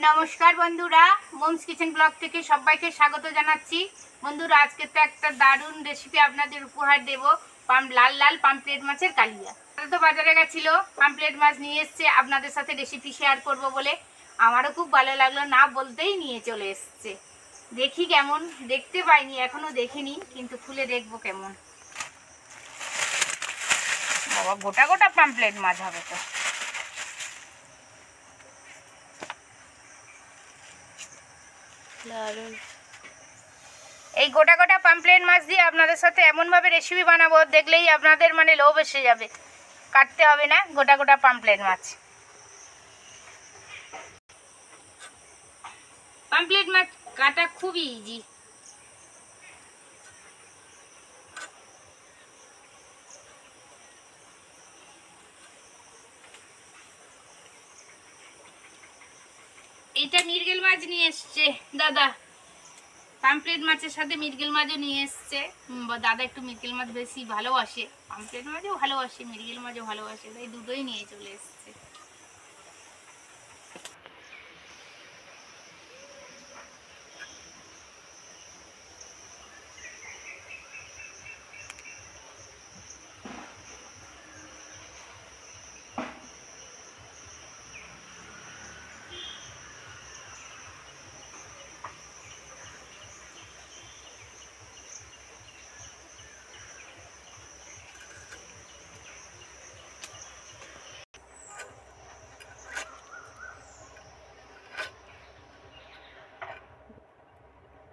नमस्कार बंधुरा mums kitchen blog থেকে সবাইকে স্বাগত জানাচ্ছি। বন্ধুরা আজকে তো একটা দারুণ রেসিপি আপনাদের উপহার দেব। লাল লাল পামফ্লেট মাছের কালিয়া। তো বাজারে গেছিল, পামফ্লেট মাছ নিয়ে এসেছে আপনাদের সাথে রেসিপি শেয়ার করব বলে। আমারও খুব ভালো লাগলো, না বলতেই নিয়ে চলে এসেছে। দেখি কেমন, দেখতে পাইনি এখনো দেখিনি, কিন্তু খুলে দেখবো কেমন। বাবা গোটা গোটা পামফ্লেট মাছ হবে তো। এই গোটা গোটা পামফ্লেট মাছ দিয়ে আপনাদের সাথে এমনভাবে রেসিপি বানাবো, দেখলেই আপনাদের মানে লোভ এসে যাবে। কাটতে হবে না, গোটা গোটা পামফ্লেট মাছ। পামফ্লেট মাছ কাটা খুবই ইজি। এটা মৃগেল মাছ নিয়ে এসছে দাদা, পামফ্লেট মাছের সাথে মৃগেল মাছও নিয়ে এসছে। দাদা একটু মৃগেল মাছ বেশি ভালোবাসে, পামফ্লেট মাছও ভালোবাসে, মৃগেল মাছও ভালোবাসে, তাই দুটোই নিয়ে চলে এসছে।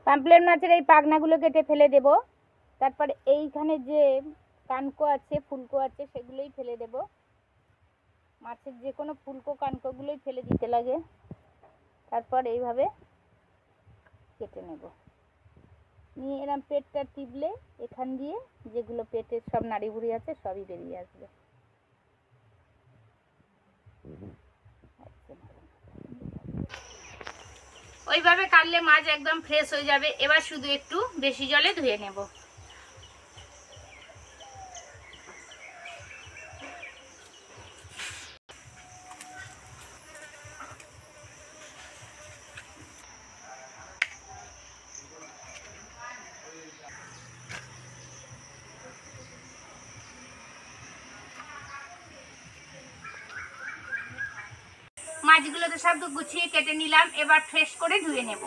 পামফ্লেট মাছের এই পাখনাগুলো কেটে ফেলে দেব। তারপরে এইখানে যে কানকো আছে, ফুলকো আছে, সেগুলোই ফেলে দেব। মাছের যে কোনো ফুলকো কানকোগুলোই ফেলে দিতে লাগে। তারপর এইভাবে কেটে নেব। নিয়ে এরম পেটটা টিপলে এখান দিয়ে যেগুলো পেটের সব নাড়িভুড়ি আছে সবই বেরিয়ে আসবে। ওইভাবে কাটলে মাছ একদম ফ্রেশ হয়ে যাবে। এবার শুধু একটু বেশি জলে ধুয়ে নেব। মাছগুলো তো সব গুছিয়ে কেটে নিলাম, এবার ফ্রেশ করে ধুয়ে নেব।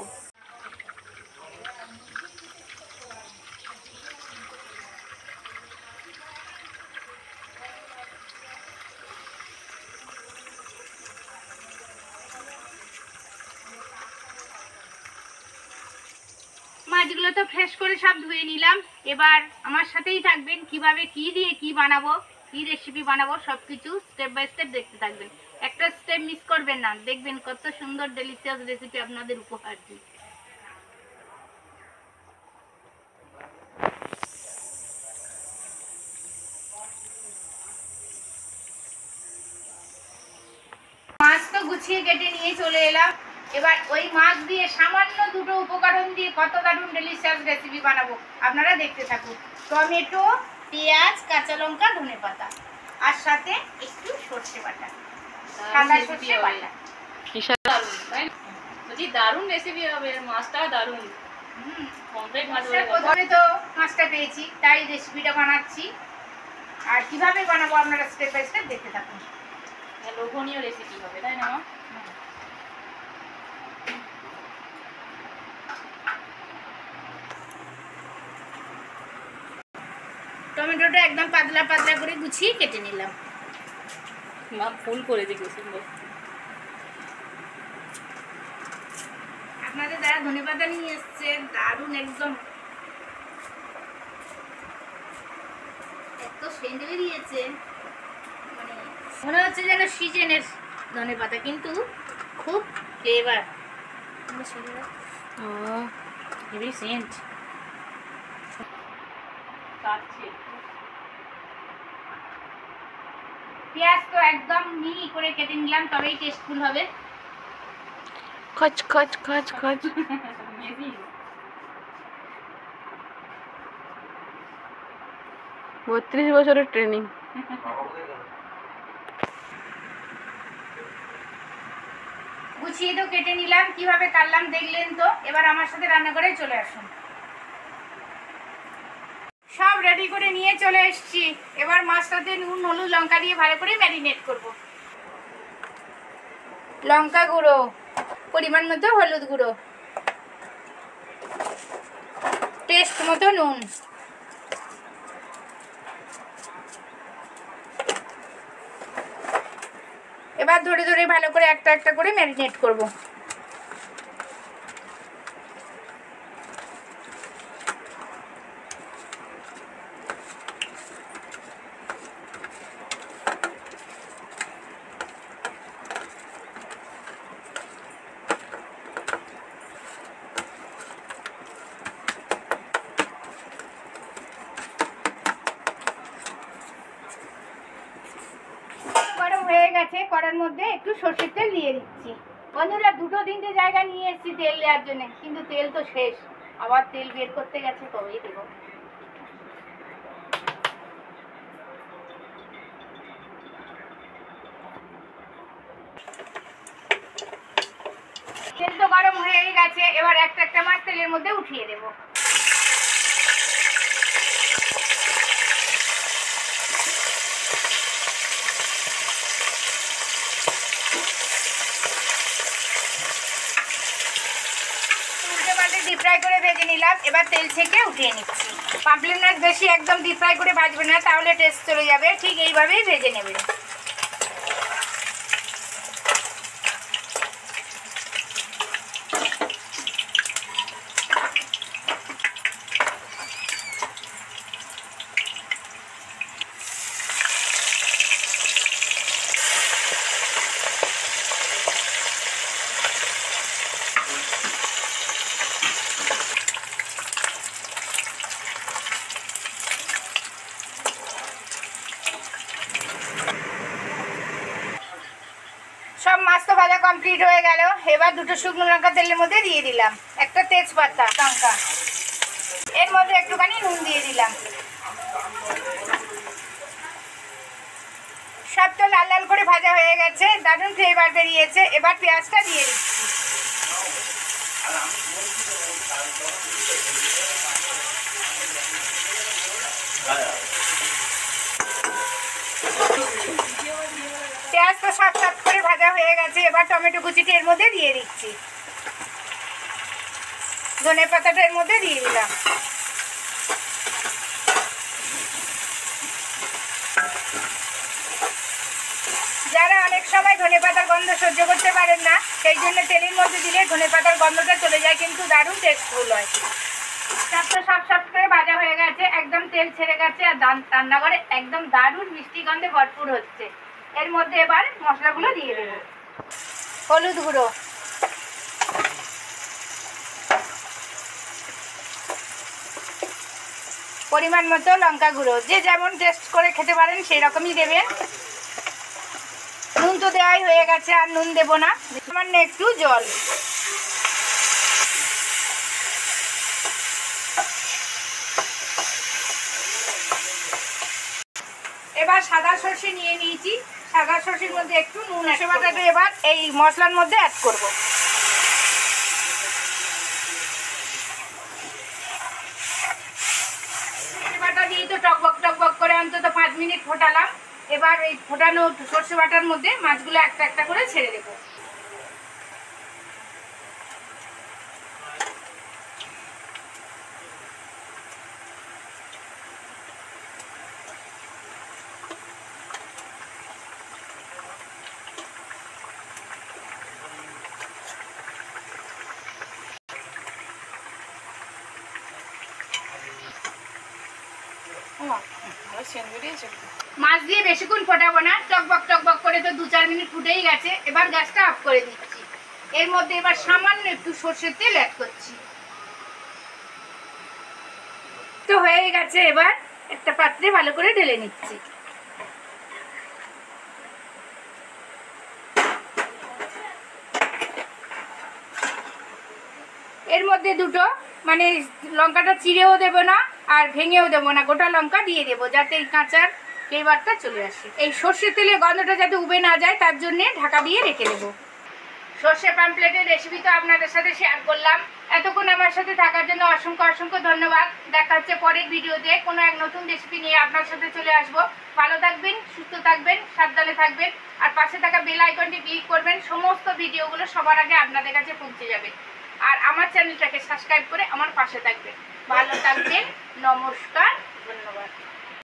মাছগুলো তো ফ্রেশ করে সব ধুয়ে নিলাম। এবার আমার সাথেই থাকবেন, কিভাবে কি দিয়ে কি বানাবো, কি রেসিপি বানাবো, সবকিছু স্টেপ বাই স্টেপ দেখতে থাকবেন। একটা স্টেপ মিস করবেন না, দেখবেন কত সুন্দর ডেলিশিয়াস রেসিপি আপনাদের উপহার দিই। মাছ তো গুছিয়ে কেটে নিয়ে চলে এলাম। এবার ওই মাছ দিয়ে সামান্য দুটো উপকরণ দিয়ে কত দারুণ ডেলিশিয়াস রেসিপি বানাবো, আপনারা দেখতে থাকুন। টমেটো, পেঁয়াজ, কাঁচা লঙ্কা, ধনেপাতা, আর সাথে একটু সর্ষে বাটা, সাদা সর্ষে বাটা। দারুণ রেসিপি হবে, মাছটা দারুণ। প্রথমে তো মাছটা পেয়েছি, তাই রেসিপিটা বানাচ্ছি। আর কিভাবে বানাবো আপনারা স্টেপ বাই স্টেপ দেখতে থাকুন। লোভনীয় রেসিপি হবে, তাই না? টমেটোটা একদম পাতলা পাতলা করে গুছিয়ে কেটে নিলাম। মা ফুল করে দিই সুন্দর। আপনাদের যারা ধনেপাতা নিয়ে এসছে, দারুণ একদম এত সেন্ট বেরিয়েছে, মানে মনে হচ্ছে যেন সিজনের ধনেপাতা, কিন্তু খুব ফ্লেভার। Heavy Saint. পেঁয়াজ তো একদম মিহি করে কেটে নিলাম, তবেই টেস্টফুল হবে। খচ খচ খচ খচ। 32 বছরের ট্রেনিং। গুছিয়ে তো কেটে নিলাম, কিভাবে কাটলাম দেখলেন তো। এবার আমার সাথে রান্নাঘরে চলে আসুন। সব রেডি করে নিয়ে চলে এসেছি। এবার মাছটাতে নুন হলুদ লঙ্কা দিয়ে ভালো করে ম্যারিনেট করব। লঙ্কা গুঁড়ো, পরিমাণ মতো হলুদ গুঁড়ো, টেস্ট মতো নুন, এবার ধরে ধরে ভালো করে একটা একটা করে ম্যারিনেট করব। গরম হয়ে গেছে, কড়ার মধ্যে একটু সরষের তেল দিয়ে দিচ্ছি। বন্ধুরা, 2-3টে জায়গা নিয়ে এসেছি তেল দেওয়ার জন্য, কিন্তু তেল তো শেষ। আবার তেল বের করতে গেছে, তবেই দেব। তেল তো গরম হয়ে গেছে, এবার একটা একটা মাছ তেলের মধ্যে উঠিয়ে দেব। ডিপ ফ্রাই করে ভেজে নিলাম, এবার তেল ছেঁকে উঠিয়ে নিচ্ছি। পাম্পলেট মাছ বেশি একদম ডিপ ফ্রাই করে ভাজবে না, তাহলে টেস্ট চলে যাবে। ঠিক এইভাবেই ভেজে নেবেন। সব মাছ তো ভাজা কমপ্লিট হয়ে গেল। এবার 2টো শুকনো লঙ্কা তেলের মধ্যে দিয়ে দিলাম, একটা তেজপাতা লঙ্কা, এর মধ্যে একটুখানি নুন দিয়ে দিলাম। সব তো লাল লাল করে ভাজা হয়ে গেছে, দারুণ ফ্লেভার বেরিয়েছে। এবার পেঁয়াজটা দিয়ে দিচ্ছি। পেঁয়াজ তো সাত সাত করে ভাজা হয়ে গেছে, এবার টমেটো কুচিটা এর মধ্যে দিয়ে দিচ্ছি। ধনে পাতাটা এর মধ্যে দিয়ে দিলাম। যারা অনেক সময় ধনেপাতার গন্ধ সহ্য করতে পারেন না, সেই জন্য তেলের মধ্যে দিলে ধনেপাতার গন্ধটা চলে যায়, কিন্তু দারুণ টেস্টফুল হয়। সব তো সব করে ভাজা হয়ে গেছে, একদম তেল ছেড়ে গেছে, আর রান্নাঘরে একদম দারুণ মিষ্টি গন্ধে ভরপুর হচ্ছে। এর মধ্যে এবার মশলাগুলো দিয়ে দেব। হলুদ গুঁড়ো, পরিমাণ মতো লঙ্কা গুঁড়ো, যে যেমন টেস্ট করে খেতে পারেন সেই রকমই দেবেন। নুন তো দেওয়াই হয়ে গেছে, আর নুন দেব না। সামান্য একটু জল। এবার সাদা সর্ষে নিয়ে নিয়েছি, সাদা সর্ষের মধ্যে একটু নুন বাটাটা এবার এই মশলার মধ্যে অ্যাড করব। বাটা দিয়ে তো টকবক টকবক করে অন্তত 5 মিনিট ফোটালাম। এবার এই ফোটানো সর্ষে বাটার মধ্যে মাছগুলো একটা একটা করে ছেড়ে দেব। মাছ দিয়ে বেশিক্ষণ ফোটাবো না, টকবক টকবক করে তো 2-4 মিনিট ফুটেই গেছে। এবার গ্যাসটা অফ করে দিচ্ছি। এর মধ্যে এবার সামান্য একটু সরষের তেল অ্যাড করছি। তো হয়ে গেছে, এবার একটা পাত্রে ভালো করে ঢেলে নিচ্ছি। এর মধ্যে দুটো মানে লঙ্কাটা চিড়েও দেবো না আর ভেঙেও দেবো না, গোটা লঙ্কা দিয়ে দেবো, যাতে এই কাঁচার ফ্লেভারটা চলে আসে। এই সর্ষের তেলের গন্ধটা যাতে উবে না যায়, তার জন্যে ঢাকা দিয়ে রেখে দেবো। সর্ষে পামপ্লেটের রেসিপি তো আপনাদের সাথে শেয়ার করলাম। এতক্ষণ আমার সাথে থাকার জন্য অসংখ্য অসংখ্য ধন্যবাদ। দেখা হচ্ছে পরের ভিডিওতে কোনো এক নতুন রেসিপি নিয়ে আপনার সাথে চলে আসবো। ভালো থাকবেন, সুস্থ থাকবেন, সাবধানে থাকবেন, আর পাশে থাকা বেল আইকনটি ক্লিক করবেন। সমস্ত ভিডিওগুলো সবার আগে আপনাদের কাছে পৌঁছে যাবে। আর আমার চ্যানেলটাকে সাবস্ক্রাইব করে আমার পাশে থাকবেন। ভালো থাকবেন, নমস্কার, ধন্যবাদ।